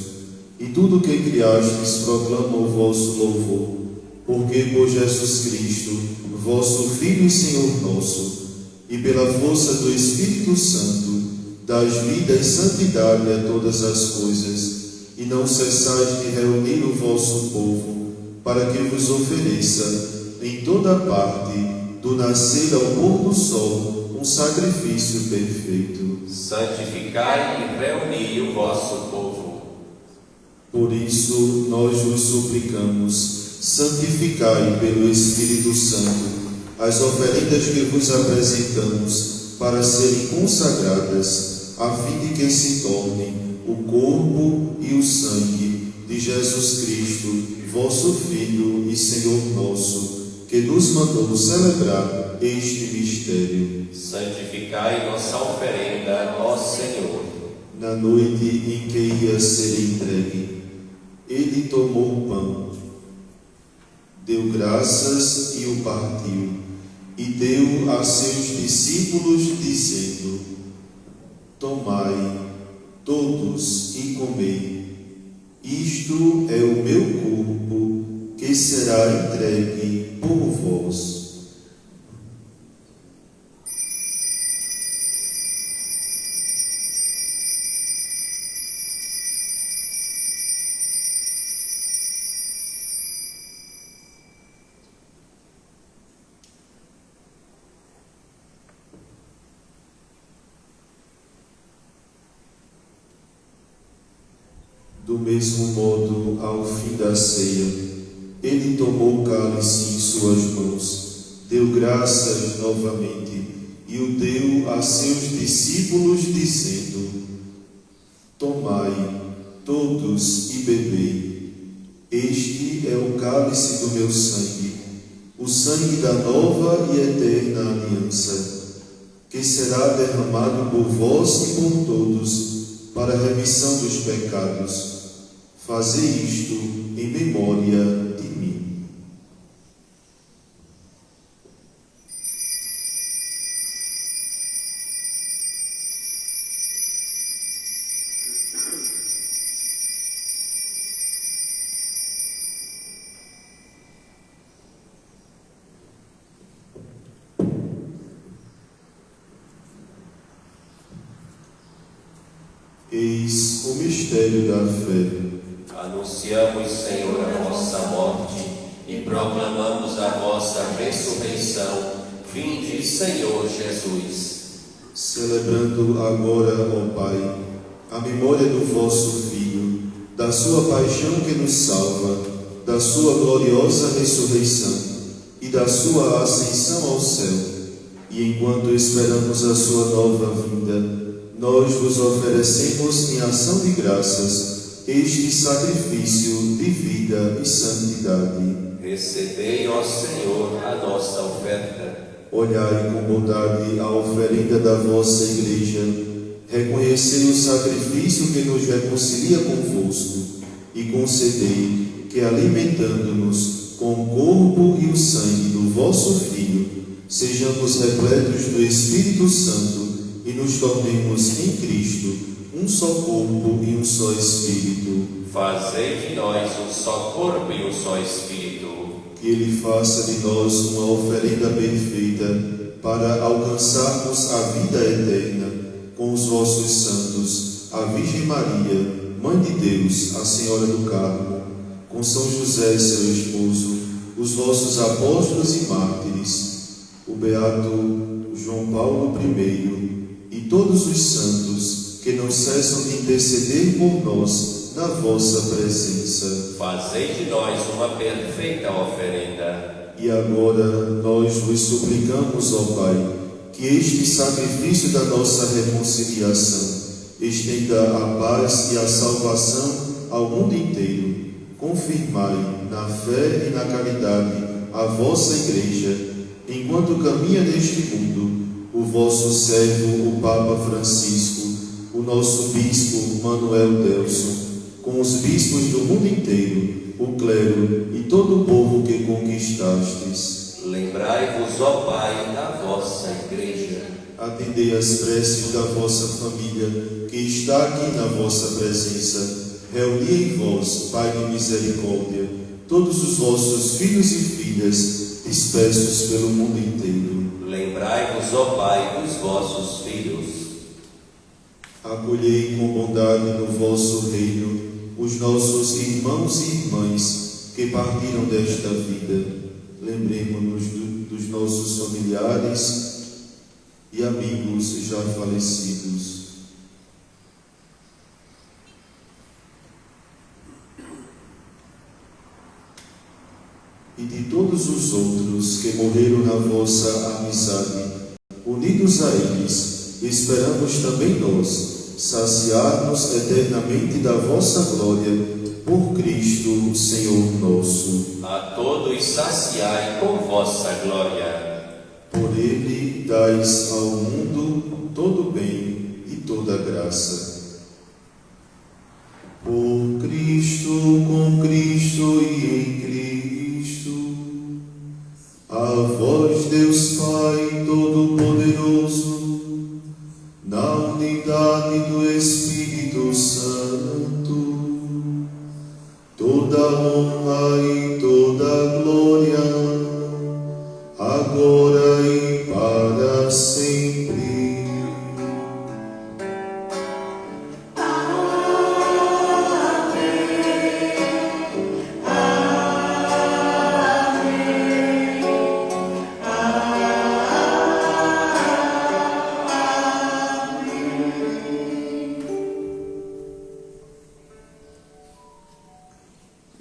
e tudo que criastes proclama o vosso louvor, porque por Jesus Cristo, vosso Filho e Senhor nosso, e pela força do Espírito Santo, dás vida e santidade a todas as coisas, e não cessais de reunir o vosso povo, para que vos ofereça, em toda parte, do nascer ao pôr do sol, um sacrifício perfeito. Santificai e reuni o vosso povo. Por isso, nós vos suplicamos, santificai pelo Espírito Santo as oferendas que vos apresentamos para serem consagradas, a fim de que se tornem o corpo e o sangue de Jesus Cristo, vosso Filho e Senhor nosso, que nos mandou celebrar este mistério. Santificai nossa oferenda, ó Senhor. Na noite em que ia ser entregue, ele tomou o pão, deu graças e o partiu, e deu a seus discípulos, dizendo: Tomai, todos, e comei. Isto é o meu corpo, que será entregue por vós. Do mesmo modo, ao fim da ceia, ele tomou o cálice em suas mãos, deu graças novamente e o deu a seus discípulos, dizendo: Tomai, todos, e bebei. Este é o cálice do meu sangue, o sangue da nova e eterna aliança, que será derramado por vós e por todos, para a remissão dos pecados. Fazei isto em memória de mim. Eis o mistério da fé. Anunciamos, Senhor, a vossa morte e proclamamos a vossa ressurreição. Vinde, Senhor Jesus. Celebrando agora, ó Pai, a memória do vosso Filho, da sua paixão que nos salva, da sua gloriosa ressurreição e da sua ascensão ao céu, e enquanto esperamos a sua nova vinda, nós vos oferecemos em ação de graças este sacrifício de vida e santidade. Recebei, ó Senhor, a nossa oferta. Olhai com bondade a oferenda da vossa Igreja, reconhecei o sacrifício que nos reconcilia convosco e concedei que, alimentando-nos com o corpo e o sangue do vosso Filho, sejamos repletos do Espírito Santo e nos tornemos em Cristo um só corpo e um só Espírito. Fazei de nós um só corpo e um só Espírito. Que Ele faça de nós uma oferenda perfeita para alcançarmos a vida eterna com os vossos santos, a Virgem Maria, Mãe de Deus, a Senhora do Carmo, com São José, seu esposo, os vossos apóstolos e mártires, o beato João Paulo I e todos os santos que não cessam de interceder por nós na vossa presença. Fazei de nós uma perfeita oferenda. E agora nós vos suplicamos, ó Pai, que este sacrifício da nossa reconciliação estenda a paz e a salvação ao mundo inteiro. Confirmai na fé e na caridade a vossa Igreja, enquanto caminha neste mundo o vosso servo, o Papa Francisco, o nosso bispo Manuel Delson, com os bispos do mundo inteiro, o clero e todo o povo que conquistastes. Lembrai-vos, ó Pai, da vossa Igreja. Atendei as preces da vossa família, que está aqui na vossa presença. Reuni em vós, Pai de misericórdia, todos os vossos filhos e filhas, dispersos pelo mundo inteiro. Lembrai-vos, ó Pai, dos vossos filhos. Acolhei com bondade no vosso reino os nossos irmãos e irmãs que partiram desta vida. Lembremos-nos dos nossos familiares e amigos já falecidos. E de todos os outros que morreram na vossa amizade, unidos a eles, esperamos também nós saciar-nos eternamente da vossa glória, por Cristo, Senhor nosso. A todos saciai com vossa glória. Por Ele dais ao mundo todo o bem e toda a graça. Por Cristo, com Cristo e em Cristo, a vós, Deus Pai Todo-Poderoso, na unidade do Espírito Santo, toda honra e toda glória, agora e para sempre.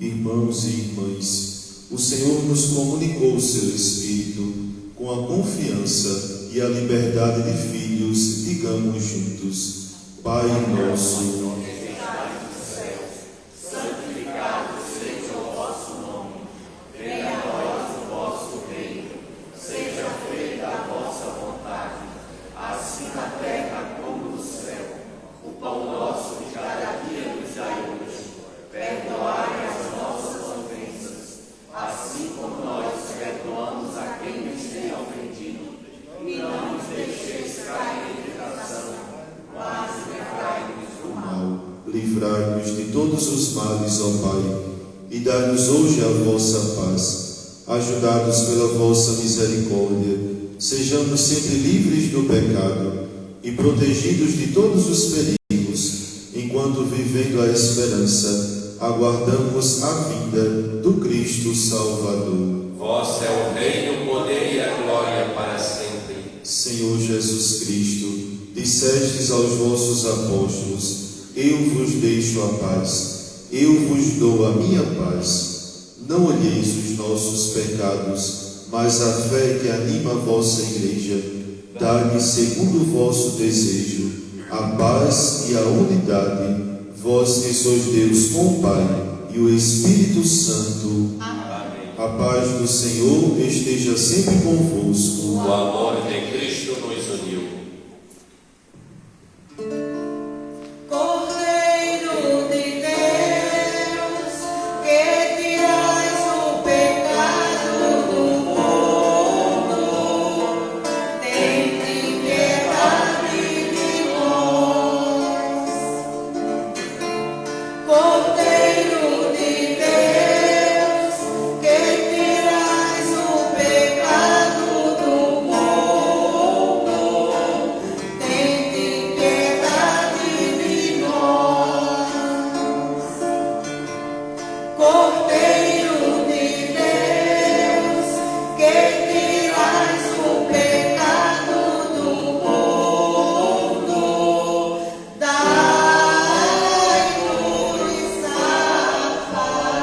Irmãos e irmãs, o Senhor nos comunicou o seu Espírito com a confiança e a liberdade de filhos. Digamos juntos: Pai nosso, livrai-nos de todos os males, ó Pai, e dai-nos hoje a vossa paz. Ajudados pela vossa misericórdia, sejamos sempre livres do pecado e protegidos de todos os perigos, enquanto, vivendo a esperança, aguardamos a vinda do Cristo Salvador. Vosso é o reino, o poder e a glória para sempre. Senhor Jesus Cristo, dissestes aos vossos apóstolos: eu vos deixo a paz, eu vos dou a minha paz. Não olheis os nossos pecados, mas a fé que anima a vossa Igreja. Dá-lhe, segundo o vosso desejo, a paz e a unidade, vós que sois Deus com o Pai e o Espírito Santo. Amém. A paz do Senhor esteja sempre convosco. O amor de Cristo nos uniu. Cordeiro de Deus, que tirais o pecado do mundo, tende piedade de nós. Cordeiro de Deus, que tirais o pecado do mundo, tende piedade de nós. Cordeiro de Deus, que tirais o pecado do mundo, dai-nos a paz.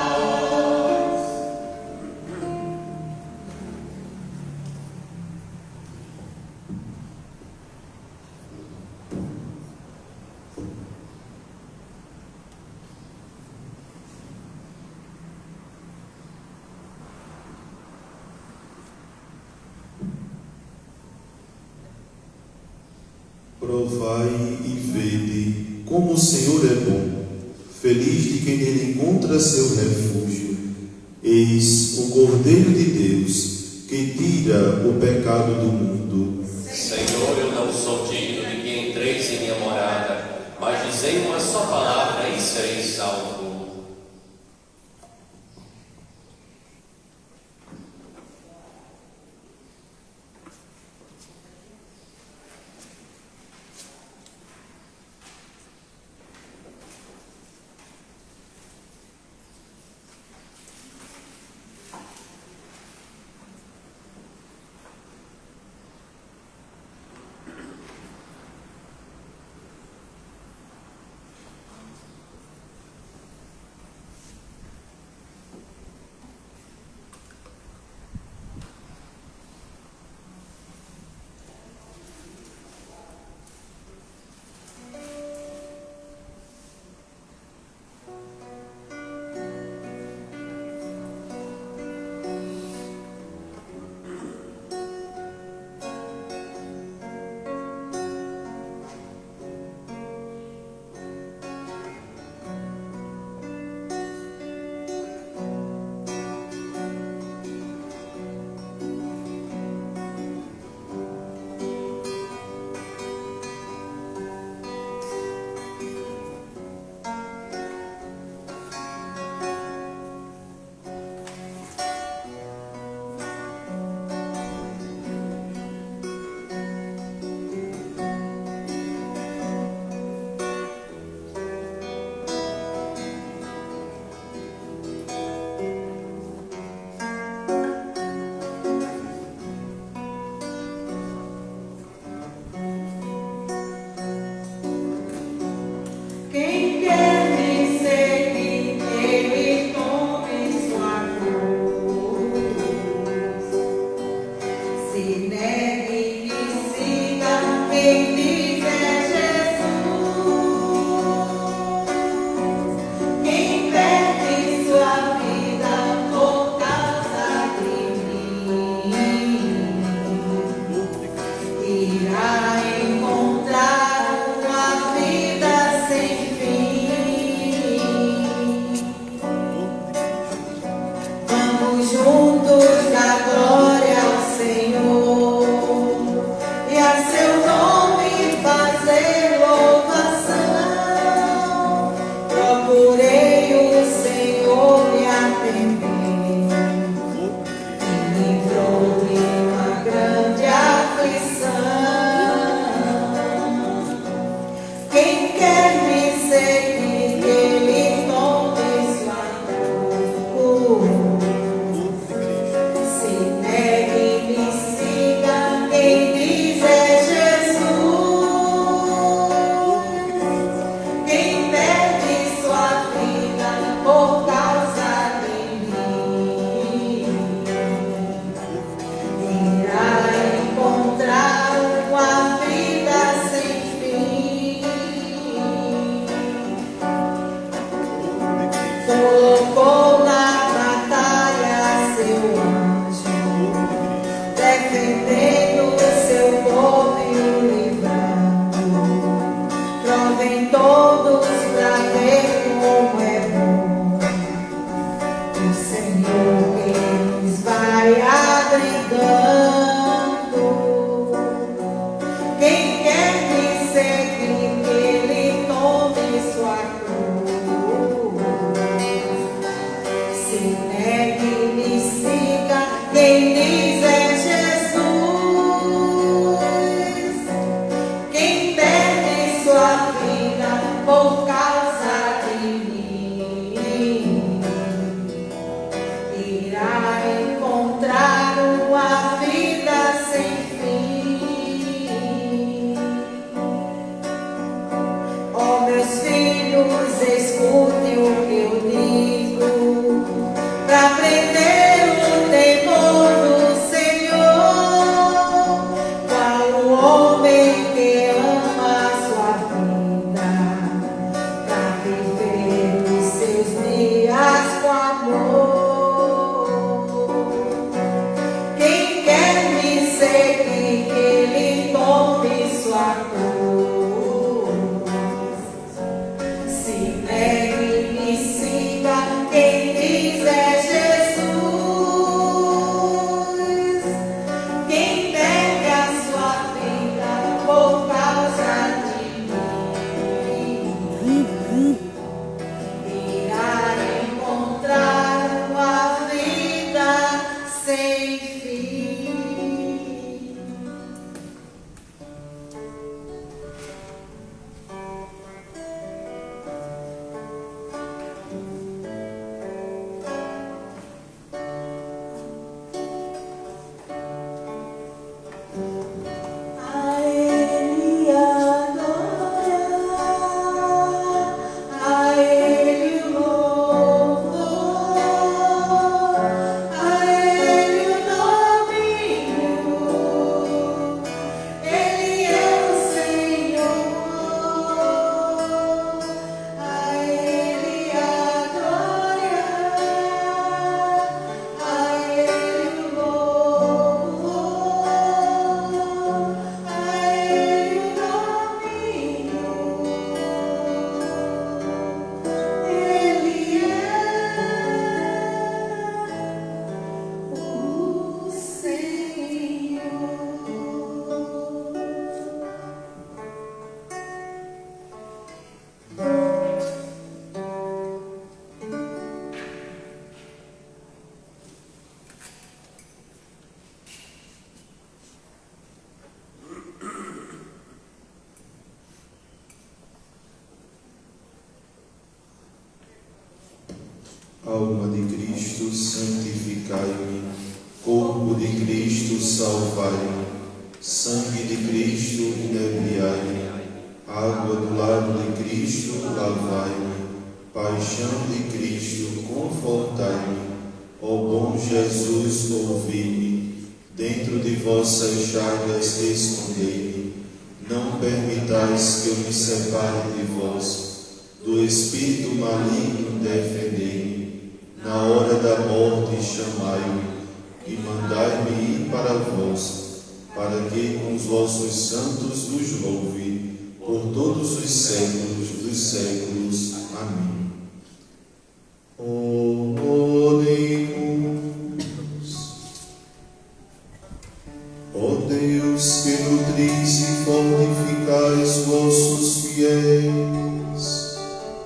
Provai e vede como o Senhor é bom, feliz de quem nele encontra seu refúgio. Eis o Cordeiro de Deus, que tira o pecado do mundo. Senhor, eu não sou digno de que entreis em minha morada, mas dizei uma só palavra e sereis salvo. Quem quer me seguir, ele tome sua cruz. Se negue e siga quem dizer Jesus. Quem perde sua vida por causa de mim, irá encontrar uma vida sem fim. Vamos juntos dar glória ao Senhor e a seu nome defendendo seu povo e o livrando. Provem todos pra ver como é bom o Senhor que nos vai abrigando. Quem quer me seguir, que ele tome sua cruz. Se negue e me siga, quem diz é Jesus. Quem perde sua vida por causa de mim, irá encontrar uma vida sem fim. Ó meus filhos, escutem o que eu digo, pra aprender o temor do Senhor. Qual o homem que ama a sua vida, pra viver os seus dias com amor. Quem quer me seguir, que ele tome sua cruz. Se negue e me siga, quem diz é Jesus. Quem perde a sua vida por causa de mim, irá encontrar uma vida sem fim. A Ele a glória, a Ele o louvor, a Ele o domínio. Ele é o Senhor. A Ele a glória, a Ele o louvor, a Ele o domínio. Ele é o Senhor. Alma de Cristo, santificai-me. Corpo de Cristo, salvai-me. Sangue de Cristo, inebriai-me. Água do lado de Cristo, lavai-me. Paixão de Cristo, confortai-me. Ó bom Jesus, ouvi-me. Dentro de vossas chagas, escondei-me. Não permitais que eu me separe de vós. Do espírito maligno, defendei-me. Na hora da morte, chamai-me, e mandai-me ir para vós, para que com os vossos santos vos louve, por todos os séculos dos séculos. Amém. Oremos. Ó Deus, que nutris e fortificais vossos fiéis,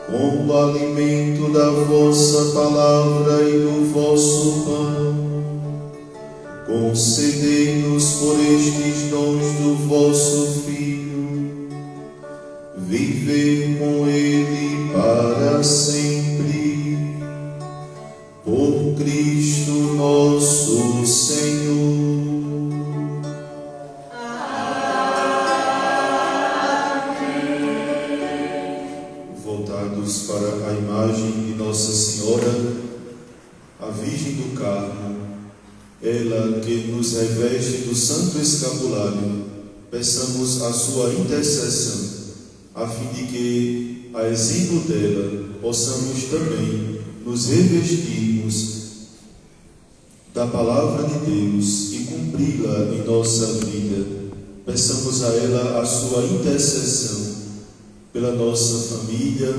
com o alimento da vossa palavra e do vosso pão, concedei-nos por estes dons do vosso Filho, viver com Ele para sempre, por Cristo nosso Senhor. Voltados para a imagem de Nossa Senhora, a Virgem do Carmo, ela que nos reveste do santo escapulário, peçamos a sua intercessão, a fim de que, a exemplo dela, possamos também nos revestirmos da palavra de Deus e cumpri-la em nossa vida. Peçamos a ela a sua intercessão pela nossa família,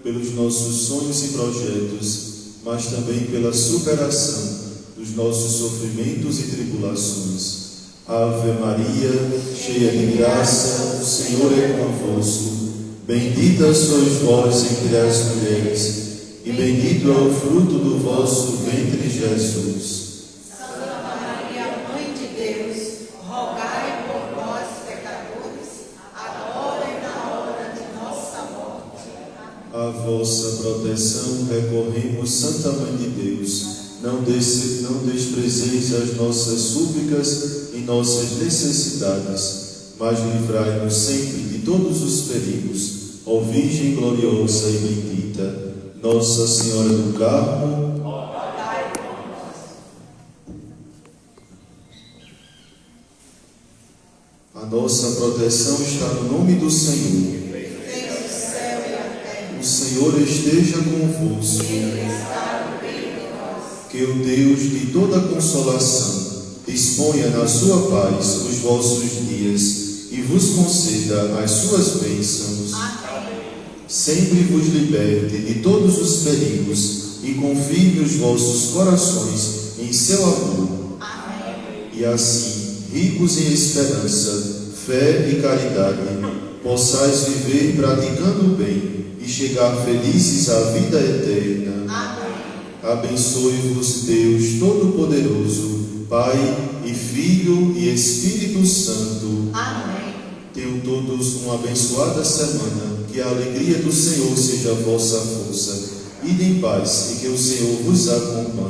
pelos nossos sonhos e projetos, mas também pela superação dos nossos sofrimentos e tribulações. Ave Maria, cheia de graça, o Senhor é convosco. Bendita sois vós entre as mulheres, e bendito é o fruto do vosso ventre, Jesus. Santa Maria, Mãe de Deus, rogai por nós, pecadores, agora e na hora de nossa morte. A vossa proteção recorremos, Santa Mãe de Deus. Não desprezeis as nossas súplicas e nossas necessidades, mas livrai-nos sempre de todos os perigos, ó Virgem gloriosa e bendita, Nossa Senhora do Carmo. A nossa proteção está no nome do Senhor. O Senhor esteja convosco. Que o Deus de toda consolação disponha na sua paz os vossos dias e vos conceda as suas bênçãos. Sempre vos liberte de todos os perigos e confirme os vossos corações em seu amor. E assim, ricos em esperança, fé e caridade, possais viver praticando o bem e chegar felizes à vida eterna. Abençoe-vos Deus Todo-Poderoso, Pai e Filho e Espírito Santo. Amém. Tenham todos uma abençoada semana, que a alegria do Senhor seja a vossa força. Ide em paz e que o Senhor vos acompanhe.